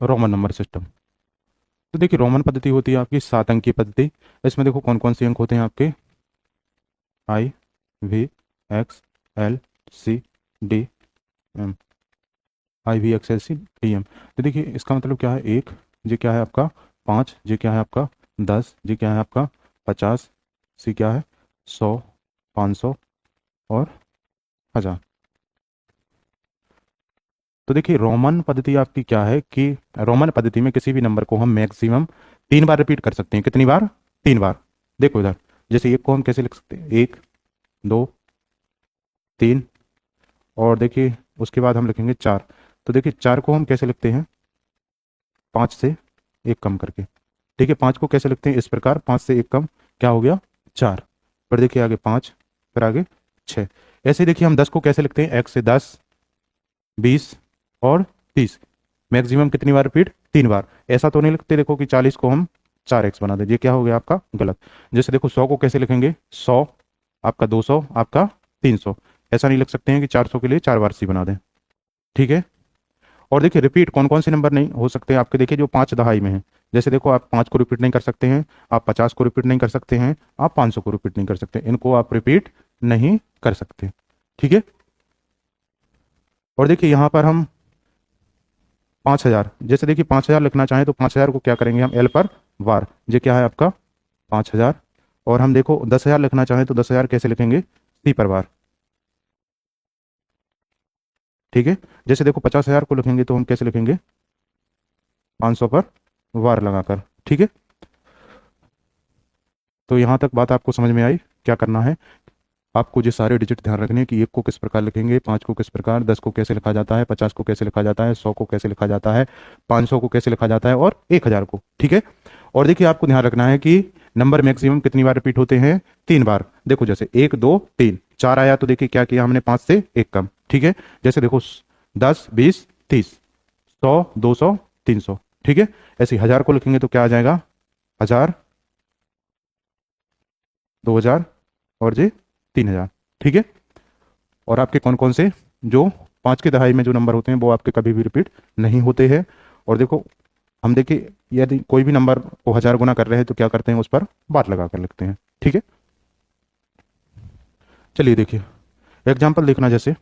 Roman number system. तो देखिए Roman पद्धति होती है आपकी 7 अंकीय पद्धति। इसमें देखो कौन कौन से अंक होते हैं आपके, I, V, X, L, C, D, M. I, V, X, L, C, D, M. तो देखिए इसका मतलब क्या है, एक, ये क्या है आपका 5, ये क्या है आपका 10, ये क्या है आपका 50, सी क्या है 100, 500 और 1000। तो देखिए रोमन पद्धति आपकी क्या है कि रोमन पद्धति में किसी भी नंबर को हम मैक्सिमम 3 बार रिपीट कर सकते हैं। कितनी बार? 3 बार। देखो इधर, जैसे एक को हम कैसे लिख सकते हैं, 1, 2, 3, और देखिए उसके बाद हम लिखेंगे 4। तो देखिए 4 को हम कैसे लिखते हैं, 5 से 1 कम करके। ठीक है, 5 को कैसे लिखते हैं, इस प्रकार, 5 से 1 कम क्या हो गया, 4। फिर देखिए आगे 5, फिर आगे 6। ऐसे ही देखिए हम 10 को कैसे लिखते हैं, 1 से 10, 20 और 30। मैक्सिमम कितनी बार रिपीट, 3 बार। ऐसा तो नहीं लिखते देखो कि 40 को हम 4x बना दें, ये क्या हो गया आपका गलत। जैसे देखो 100 को कैसे लिखेंगे, 100 आपका 200 आपका 300। ऐसा नहीं लिख सकते हैं कि 400 के लिए 4 बार सी बना दें। ठीक है। और देखिए रिपीट कौन कौन से नंबर नहीं हो सकते आपके, देखिए जो 5 दहाई में है। जैसे देखो आप 5 को रिपीट नहीं कर सकते हैं, आप 50 को रिपीट नहीं कर सकते हैं, आप 500 को रिपीट नहीं कर सकते, इनको आप रिपीट नहीं कर सकते। ठीक है। और देखिए यहाँ पर हम 5000, जैसे देखिए 5000 लिखना चाहें तो 5000 को क्या करेंगे हम, एल पर वार, ये क्या है आपका 5000। और हम देखो 10,000 लिखना चाहें तो 10,000 कैसे लिखेंगे, सी पर वार। ठीक है। जैसे देखो 50,000 को लिखेंगे तो हम कैसे लिखेंगे, 500 पर वार लगाकर। ठीक है। तो यहाँ तक बात आपको समझ में आई। क्या करना है, आपको ये सारे डिजिट ध्यान रखने हैं कि 1 को किस प्रकार लिखेंगे, 5 को किस प्रकार, 10 को कैसे लिखा जाता है, 50 को कैसे लिखा जाता है, 100 को कैसे लिखा जाता है, 500 को कैसे लिखा जाता है और 1000 को। ठीक है। और देखिए आपको ध्यान रखना है कि नंबर मैक्सिमम कितनी बार रिपीट होते हैं, 3 बार। देखो जैसे 1, 2, 3, 4 आया तो देखिए क्या किया हमने, 5 से 1 कम। ठीक है। जैसे देखो 10, 20, 30, 100, 200, 300। ठीक है। ऐसे 1000 को लिखेंगे तो क्या आ जाएगा, 1000, 2000 और जी 3000। ठीक है। और आपके कौन कौन से जो 5 की दहाई में जो नंबर होते हैं वो आपके कभी भी रिपीट नहीं होते हैं। और देखो हम देखिए यदि कोई भी नंबर को 1000 गुना कर रहे हैं तो क्या करते हैं, उस पर बार लगा कर लिखते हैं। ठीक है। चलिए देखिए एग्जाम्पल देखना, जैसे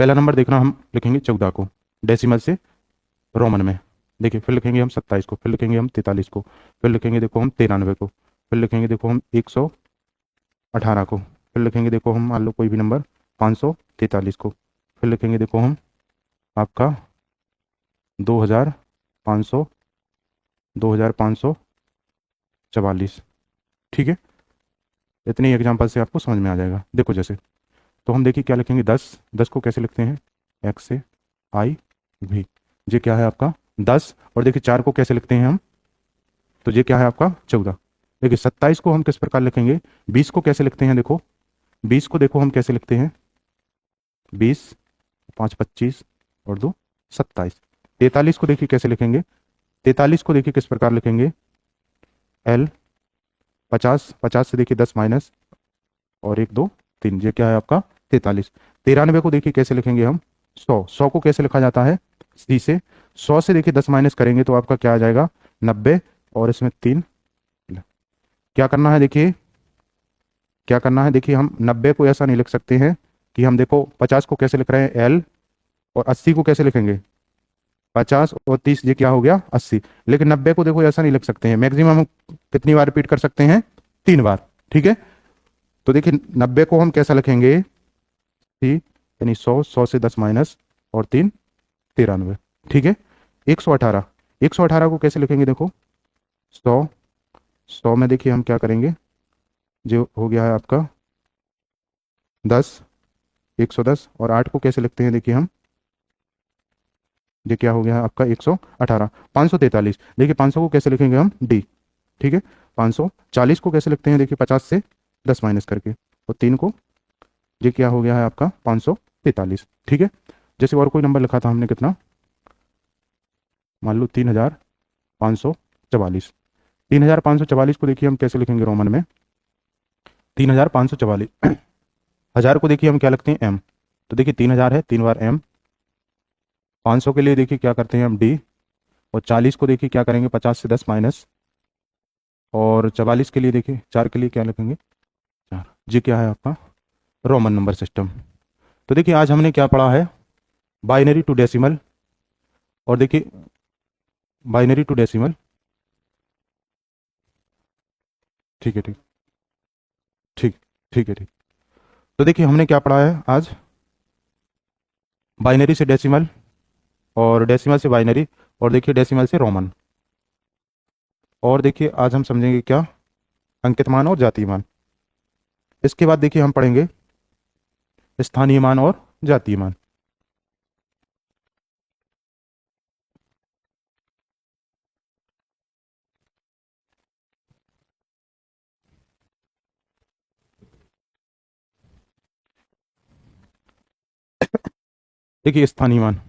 पहला नंबर देखना, हम लिखेंगे 14 को डेसिमल से रोमन में। देखिए फिर लिखेंगे हम 27 को, फिर लिखेंगे हम 43 को, फिर लिखेंगे देखो हम 93 को, फिर लिखेंगे देखो हम 118 को, फिर लिखेंगे देखो हम मान लो कोई भी नंबर 543 को, फिर लिखेंगे देखो हम आपका 2500, 2544। ठीक है। इतने एग्जाम्पल से आपको समझ में आ जाएगा। देखो जैसे, तो हम देखिए क्या लिखेंगे, 10, 10 को कैसे लिखते हैं, एक्स से आई भी, ये क्या है आपका 10। और देखिए 4 को कैसे लिखते हैं हम, तो ये क्या है आपका 14। देखिए 27 को हम किस प्रकार लिखेंगे, 20 को कैसे लिखते हैं, देखो 20 को देखो हम कैसे लिखते हैं, 20, 5, 25 और 2, 27। 43 को देखिए कैसे लिखेंगे, 43 को देखिए किस प्रकार लिखेंगे, एल, 50, 50 से देखिए 10 माइनस और 1, 2, 3, ये क्या है आपका 43। 93 को देखिए कैसे लिखेंगे हम, 100, 100 को कैसे लिखा जाता है, सी से। 100 से देखिए 10 माइनस करेंगे तो आपका क्या आ जाएगा, 90, और इसमें 3। क्या करना है देखिए, क्या करना है देखिए, हम 90 को ऐसा नहीं लिख सकते हैं कि हम देखो 50 को कैसे लिख रहे हैं, एल, और 80 को कैसे लिखेंगे, 50 और 30, ये क्या हो गया 80। लेकिन 90 को देखो ऐसा नहीं लिख सकते हैं, मैक्सिमम हम कितनी बार रिपीट कर सकते हैं, 3 बार। ठीक है। तो देखिए 90 को हम कैसा लिखेंगे, सी, यानी 100, 100 से 10 माइनस और 3, 93। ठीक है। 118, 118 को कैसे लिखेंगे, देखो 100, 100 में देखिए हम क्या करेंगे, जो हो गया है आपका 10, 110, और 8 को कैसे लिखते हैं देखिए हम, ये क्या हो गया है आपका 118। 543, देखिए 500 को कैसे लिखेंगे हम, डी। ठीक है। 540 को कैसे लिखते हैं, देखिए 50 से 10 माइनस करके, और 3 को, ये क्या हो गया है आपका 543। ठीक है। जैसे और कोई नंबर लिखा था हमने कितना, मान लो 3544। 3544 को देखिए हम कैसे लिखेंगे रोमन में, 3544 1000 को देखिए हम क्या लगते हैं एम, तो देखिए 3000 है, 3 बार एम। 500 के लिए देखिए क्या करते हैं हम डी, और 40 को देखिए क्या करेंगे 50 से 10 माइनस, और 44 के लिए देखिए 4 के लिए क्या लिखेंगे 4। जी क्या है आपका रोमन नंबर सिस्टम। तो देखिए आज हमने क्या पढ़ा है, बाइनरी टू डेसिमल, और देखिए बाइनरी टू डेसिमल, ठीक है ठीक, ठीक, ठीक है ठीक। तो देखिए हमने क्या पढ़ा है आज, बाइनरी से डेसिमल, और डेसिमल से बाइनरी, और देखिए डेसिमल से रोमन, और देखिए आज हम समझेंगे क्या, अंकित मान और जातीय मान। इसके बाद देखिए हम पढ़ेंगे स्थानीय मान और जातीय मान। देखिए स्थानीय मान,